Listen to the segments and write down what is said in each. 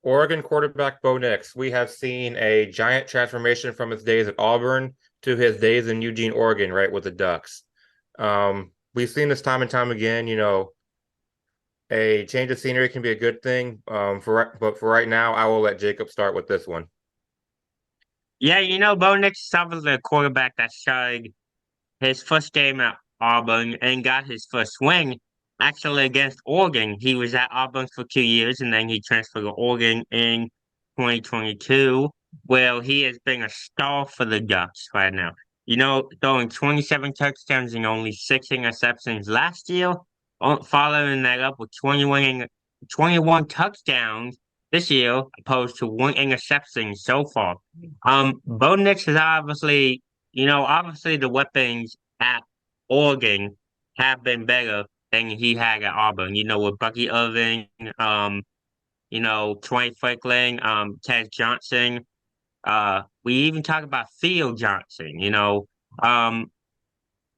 Oregon quarterback Bo Nix, we have seen a giant transformation from his days at Auburn to his days in Eugene, Oregon, right, with the Ducks. We've seen this time and time again, a change of scenery can be a good thing. But for right now, I will let Jacob start with this one. Yeah, Bo Nix is obviously a quarterback that started his first game at Auburn and got his first win actually against Oregon. He was at Auburn for 2 years and then he transferred to Oregon in 2022, where he has been a star for the Ducks right now. Throwing 27 touchdowns and only six interceptions last year, following that up with 21 touchdowns this year, opposed to one interception so far. Bo Nix is obviously the weapons at Oregon have been better than he had at Auburn. With Bucky Irving, Troy Franklin, Ted Johnson. We even talk about Theo Johnson. Um,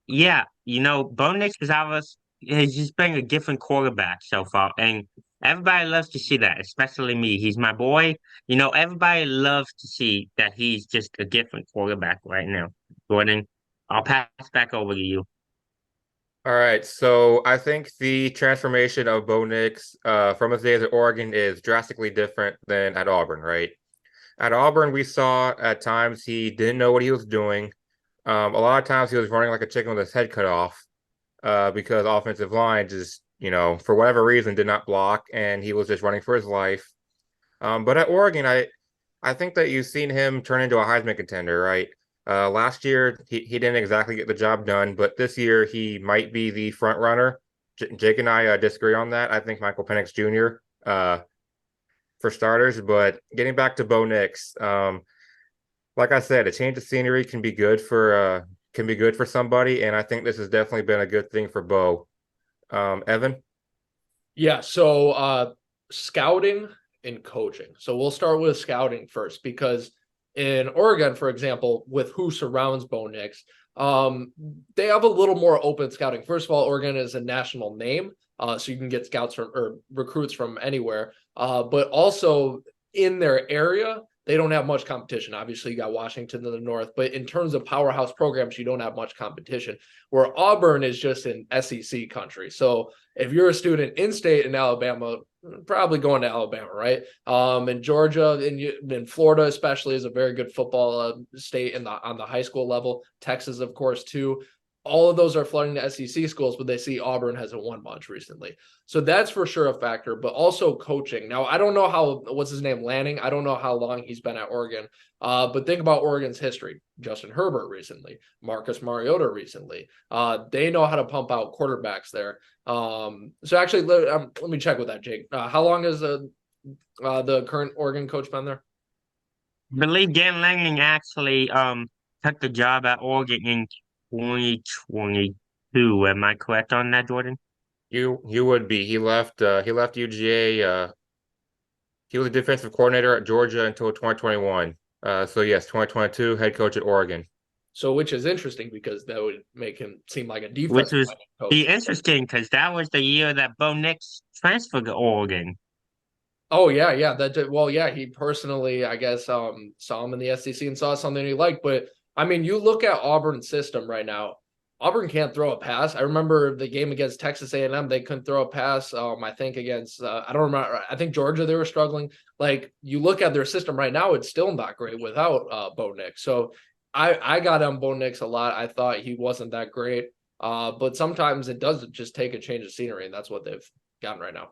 yeah, Bo Nix has just been a different quarterback so far, and everybody loves to see that, especially me. He's my boy. Everybody loves to see that he's just a different quarterback right now. Jordan, I'll pass back over to you. All right, so I think the transformation of Bo Nix from his days at Oregon is drastically different than at Auburn, right? At Auburn, we saw at times he didn't know what he was doing. A lot of times he was running like a chicken with his head cut off because offensive line just, for whatever reason, did not block, and he was just running for his life. But at Oregon, I think that you've seen him turn into a Heisman contender, right? Last year he didn't exactly get the job done, but this year he might be the front runner. Jake and I disagree on that. I think Michael Penix Jr. For starters, but getting back to Bo Nix, like I said, a change of scenery can be good for somebody, and I think this has definitely been a good thing for Bo. Evan? Yeah, so scouting and coaching. So we'll start with scouting first because in Oregon, for example, with who surrounds Bo Nix, they have a little more open scouting. First of all, Oregon is a national name, so you can get scouts from or recruits from anywhere. But also in their area, they don't have much competition. Obviously, you got Washington in the north, but in terms of powerhouse programs, you don't have much competition. Where Auburn is just an SEC country. So if you're a student in state in Alabama, probably going to Alabama, right? And Georgia and Florida especially is a very good football state on the high school level. Texas, of course, too. All of those are flooding to SEC schools, but they see Auburn hasn't won much recently. So that's for sure a factor, but also coaching. Now, I don't know what's his name, Lanning? I don't know how long he's been at Oregon, but think about Oregon's history. Justin Herbert recently, Marcus Mariota recently. They know how to pump out quarterbacks there. So actually, let me check with that, Jake. How long has the current Oregon coach been there? I believe Dan Lanning actually took the job at Oregon in 2022. Am I correct on that, Jordan? You would be. He left UGA. He was a defensive coordinator at Georgia until 2021. So yes, 2022 head coach at Oregon. So, which is interesting because that would make him seem like a Which defensive was coach. be interesting because that was the year that Bo Nix transferred to Oregon. Oh yeah, yeah. Well, yeah. He personally, I guess, saw him in the SEC and saw something he liked. But I mean, you look at Auburn's system right now. Auburn can't throw a pass. I remember the game against Texas A&M; they couldn't throw a pass. I think against I don't remember. I think Georgia they were struggling. Like you look at their system right now, it's still not great without Bo Nix. So I got on Bo Nix a lot. I thought he wasn't that great. But sometimes it does just take a change of scenery, and that's what they've gotten right now.